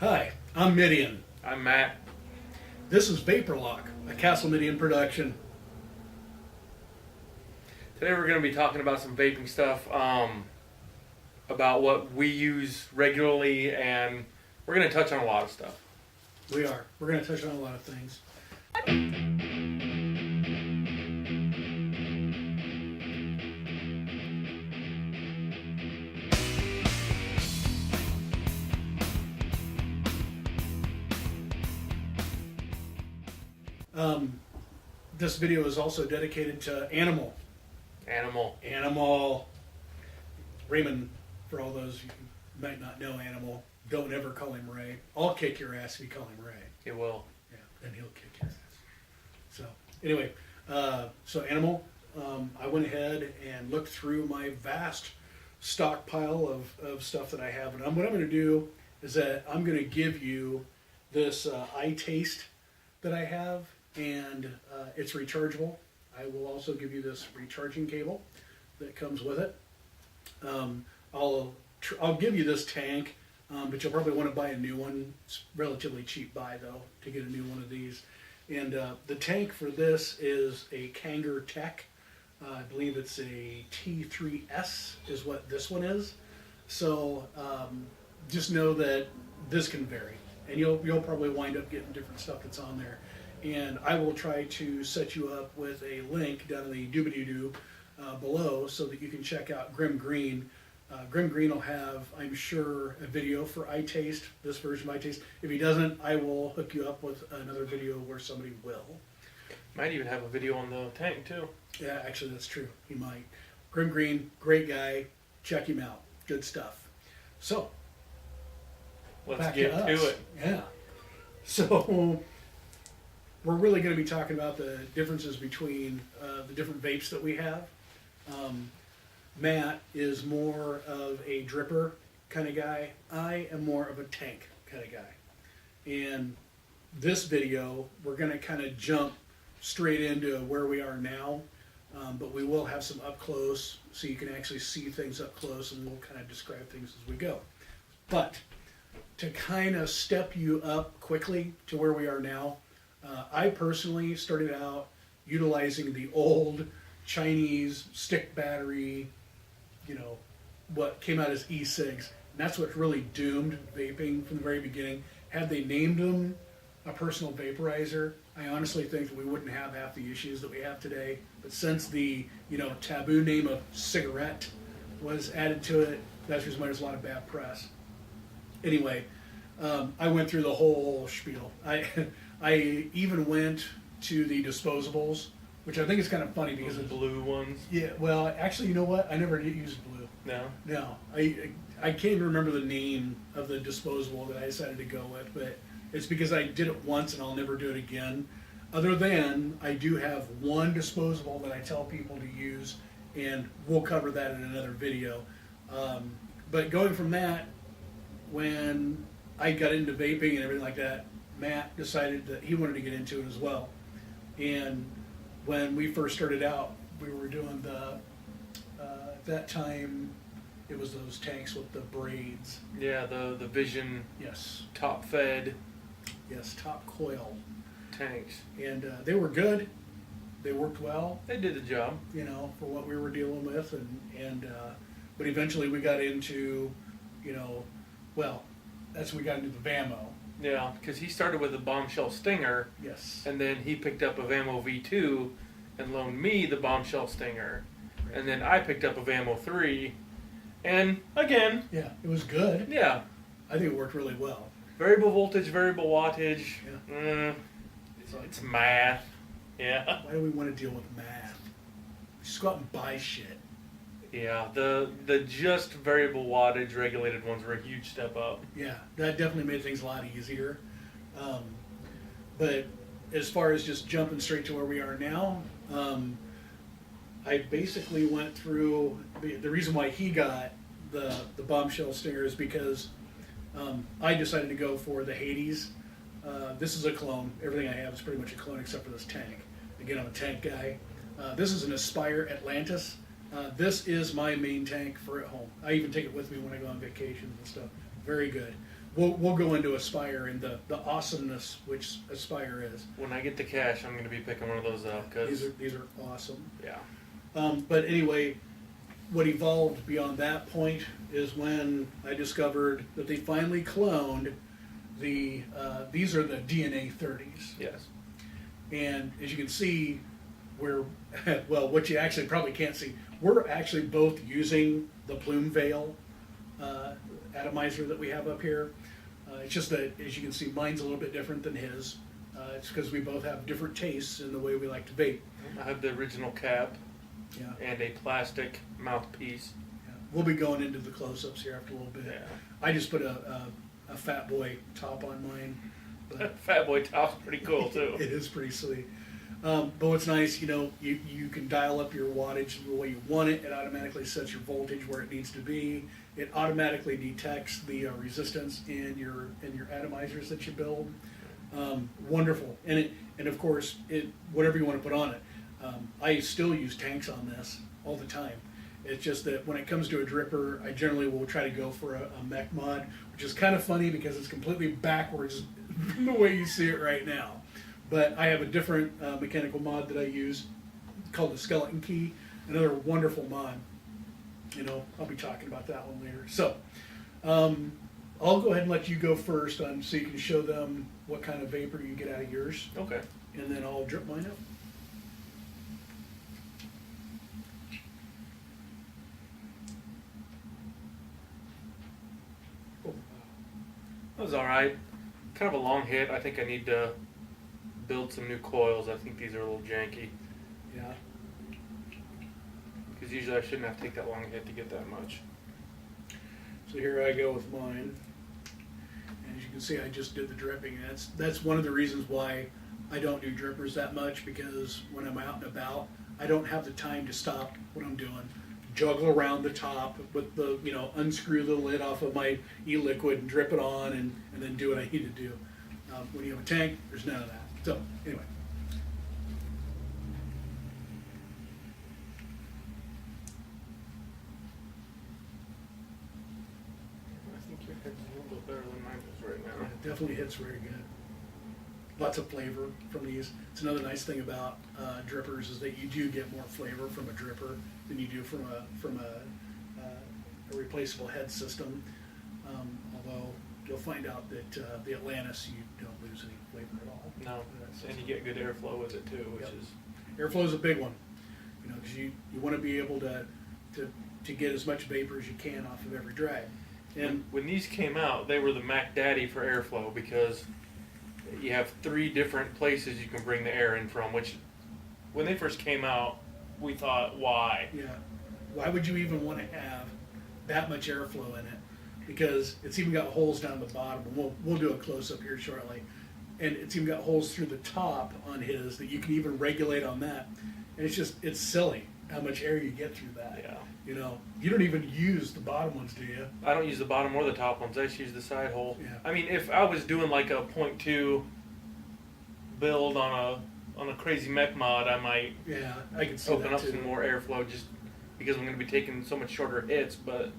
Hi, I'm Midian. I'm Matt. This is Vapor Loch, a Castle Midian production. Today we're going to be talking about some vaping stuff, about what we use regularly, and we're going to touch on a lot of stuff. We are. We're going to touch on a lot of things. This video is also dedicated to Animal. Raymond, for all those who might not know Animal, don't ever call him Ray. I'll kick your ass if you call him Ray. It will. Yeah, then he'll kick your ass. So, anyway, so Animal, I went ahead and looked through my vast stockpile of stuff that I have. And what I'm going to do is that I'm going to give you this iTaste that I have, and it's rechargeable. I will also give you this recharging cable that comes with it. I'll give you this tank, but you'll probably want to buy a new one. It's relatively cheap buy though to get a new one of these. And the tank for this is a Kanger Tech. I believe it's a T3S is what this one is. So just know that this can vary, and you'll probably wind up getting different stuff that's on there. And I will try to set you up with a link down in the doobie-doo below so that you can check out Grimm Green. Grimm Green will have, I'm sure, a video for iTaste, this version of iTaste. If he doesn't, I will hook you up with another video where somebody will. Might even have a video on the tank too. Yeah, actually that's true. He might. Grimm Green, great guy. Check him out. Good stuff. So, let's get to it. Yeah. So, we're really going to be talking about the differences between the different vapes that we have. Matt is more of a dripper kind of guy. I am more of a tank kind of guy. And this video, we're going to kind of jump straight into where we are now, but we will have some up close so you can actually see things up close, and we'll kind of describe things as we go. But to kind of step you up quickly to where we are now, I personally started out utilizing the old Chinese stick battery, what came out as e-cigs. And that's what really doomed vaping from the very beginning. Had they named them a personal vaporizer, I honestly think that we wouldn't have half the issues that we have today. But since the taboo name of cigarette was added to it, that's the reason why there's a lot of bad press. Anyway, I went through the whole spiel. I even went to the disposables, which I think is kind of funny because the blue ones. Yeah, well, actually, you know what? I never did use blue. No. I can't even remember the name of the disposable that I decided to go with, but it's because I did it once and I'll never do it again. Other than I do have one disposable that I tell people to use, and we'll cover that in another video. But going from that, when I got into vaping and everything like that, Matt decided that he wanted to get into it as well. And when we first started out, we were doing at that time, it was those tanks with the braids. Yeah, the Vision. Yes. Top fed. Yes, top coil tanks. And they were good. They worked well. They did the job. For what we were dealing with, but eventually we got into, that's when we got into the Vamo. Yeah, because he started with a Bombshell Stinger. Yes. And then he picked up a Vamo V2 and loaned me the Bombshell Stinger. Right. And then I picked up a Vamo 3. And again. Yeah, it was good. Yeah. I think it worked really well. Variable voltage, variable wattage. Yeah. It's math. Yeah. Why do we want to deal with math? Just go out and buy shit. Yeah, the just variable wattage regulated ones were a huge step up. Yeah, that definitely made things a lot easier. But as far as just jumping straight to where we are now, I basically went through the reason why he got the Bombshell Stinger is because I decided to go for the Hades. This is a clone. Everything I have is pretty much a clone except for this tank. Again, I'm a tank guy. This is an Aspire Atlantis. This is my main tank for at home. I even take it with me when I go on vacations and stuff. Very good. we'll go into Aspire and the awesomeness which Aspire is. When I get the cash, I'm going to be picking one of those up because These are awesome. yeah. But anyway, what evolved beyond that point is when I discovered that they finally cloned the these are the DNA30s. Yes. And as you can see, we're well, what you actually probably can't see, we're actually both using the Plume Veil atomizer that we have up here. It's just that, as you can see, mine's a little bit different than his. It's because we both have different tastes in the way we like to vape. I have the original cap Yeah. and a plastic mouthpiece. Yeah. We'll be going into the close-ups here after a little bit. Yeah. I just put a Fat Boy top on mine. But Fat Boy top's pretty cool too. it is pretty sweet. But what's nice, you know, you can dial up your wattage the way you want it. It automatically sets your voltage where it needs to be. It automatically detects the resistance in your atomizers that you build. Wonderful, and of course, whatever you want to put on it. I still use tanks on this all the time. It's just that when it comes to a dripper, I generally will try to go for a mech mod, which is kind of funny because it's completely backwards the way you see it right now. But I have a different mechanical mod that I use called the Skeleton Key, another wonderful mod. You know, I'll be talking about that one later. So, I'll go ahead and let you go first so you can show them what kind of vapor you get out of yours. Okay. And then I'll drip mine up. Oh, That was alright. Kind of a long hit. I think I need to build some new coils. I think these are a little janky. yeah. Because usually I shouldn't have to take that long hit to get that much. So here I go with mine. And as you can see, I just did the dripping. That's one of the reasons why I don't do drippers that much, because when I'm out and about, I don't have the time to stop what I'm doing. Juggle around the top with the, you know, unscrew the lid off of my e-liquid and drip it on and then do what I need to do. When you have a tank, there's none of that. So, anyway. I think your head's a little bit better than mine is right now. It definitely hits very good. Lots of flavor from these. It's another nice thing about drippers is that you do get more flavor from a dripper than you do from a replaceable head system. Although you'll find out that the Atlantis, you don't lose any flavor at all. No, and you get good airflow with it too, which Yep. is Airflow is a big one, you know, because you want to be able to get as much vapor as you can off of every drag. And when these came out, they were the Mac Daddy for airflow because you have 3 different places you can bring the air in from, which when they first came out, we thought, why? yeah, why would you even want to have that much airflow in it? Because it's even got holes down the bottom, and we'll do a close up here shortly. And it's even got holes through the top on his that you can even regulate on that. And it's silly how much air you get through that. Yeah. You know, you don't even use the bottom ones, do you? I don't use the bottom or the top ones. I just use the side hole. Yeah. I mean, if I was doing like a 0.2 build on a crazy mech mod, I might Yeah, I can see open that up too. some more airflow just because I'm going to be taking so much shorter hits. But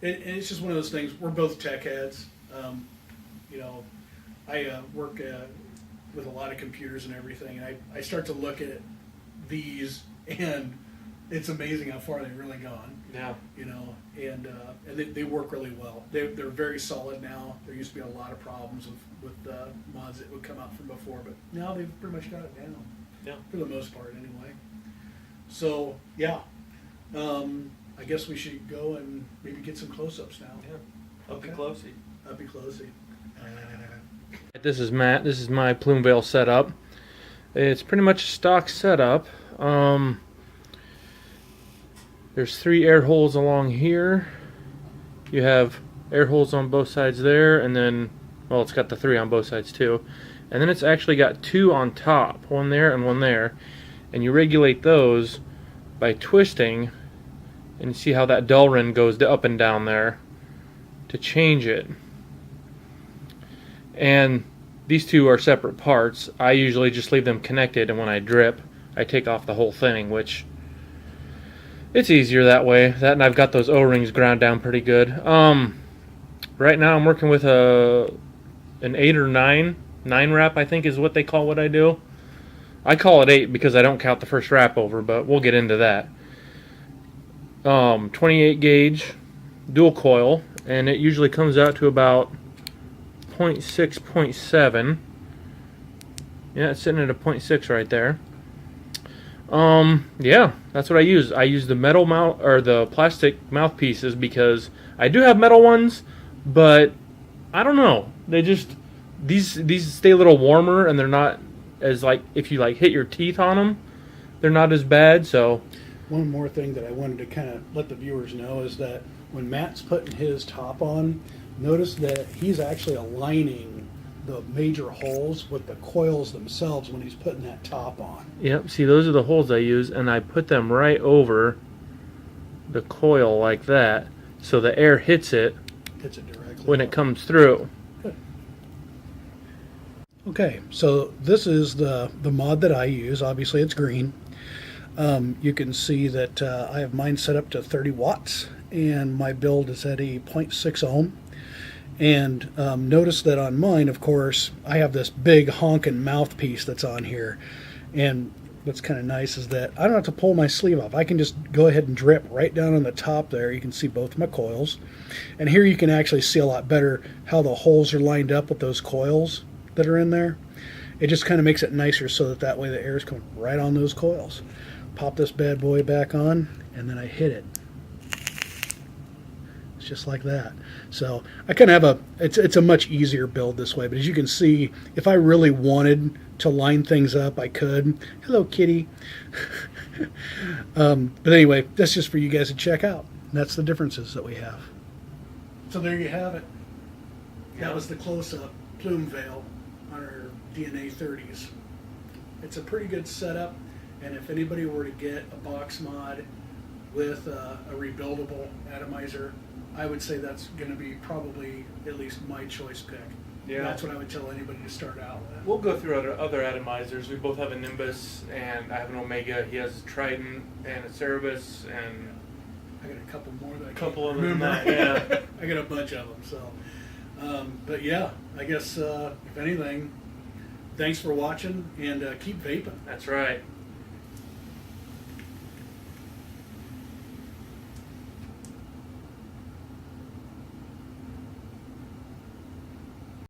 And it's just one of those things. We're both tech heads. You know, I work with a lot of computers and everything, and I start to look at these, and it's amazing how far they've really gone. yeah, You know, and they work really well. They're very solid now. There used to be a lot of problems with mods that would come out from before, but now they've pretty much got it down. yeah. For the most part, anyway. So yeah, I guess we should go and maybe get some close-ups now. Yeah. Up Okay. closey. That'd be closey. This is Matt. This is my Plume Veil setup. It's pretty much a stock setup. There's 3 air holes along here. You have air holes on both sides there, and then, well, it's got the 3 on both sides too. And then it's actually got 2 on top, one there and one there. And you regulate those by twisting, and you see how that Delrin goes up and down there to change it. And these 2 are separate parts. I usually just leave them connected, and when I drip, I take off the whole thing, which it's easier that way. That, and I've got those O-rings ground down pretty good. right now I'm working with an 8 or 9 wrap, I think is what they call what I do. I call it 8 because I don't count the first wrap over, but we'll get into that. 28 gauge dual coil, and it usually comes out to about 0.6, 0.7. Yeah, it's sitting at a 0.6 right there. Yeah, that's what I use. I use the metal mouth or the plastic mouthpieces because I do have metal ones, but I don't know. They just these stay a little warmer, and they're not as, like, if you like hit your teeth on them, they're not as bad. So one more thing that I wanted to kind of let the viewers know is that when Matt's putting his top on, notice that he's actually aligning the major holes with the coils themselves when he's putting that top on. yep, see, those are the holes I use, and I put them right over the coil like that, so the air hits it directly when it comes through. Good. Okay, so this is the mod that I use. Obviously it's green. You can see that I have mine set up to 30 watts, and my build is at a 0.6 ohm. And notice that on mine, of course, I have this big honking mouthpiece that's on here. And what's kind of nice is that I don't have to pull my sleeve off. I can just go ahead and drip right down on the top there. You can see both my coils. And here you can actually see a lot better how the holes are lined up with those coils that are in there. It just kind of makes it nicer so that way the air is coming right on those coils. Pop this bad boy back on, and then I hit it. It's just like that. So I kind of have it's a much easier build this way, but as you can see, if I really wanted to line things up, I could. Hello, kitty. But anyway, that's just for you guys to check out. That's the differences that we have. So there you have it. That was the close-up plume veil on our DNA30s. It's a pretty good setup, and if anybody were to get a box mod with a rebuildable atomizer, I would say that's going to be probably at least my choice pick. Yeah. That's what I would tell anybody to start out with. We'll go through other atomizers. We both have a Nimbus, and I have an Omega. He has a Trident and a Cerebus, and I got a couple more that I couple can't of them. remember. Yeah. I got a bunch of them. So, but yeah, I guess if anything, thanks for watching, and keep vaping. That's right.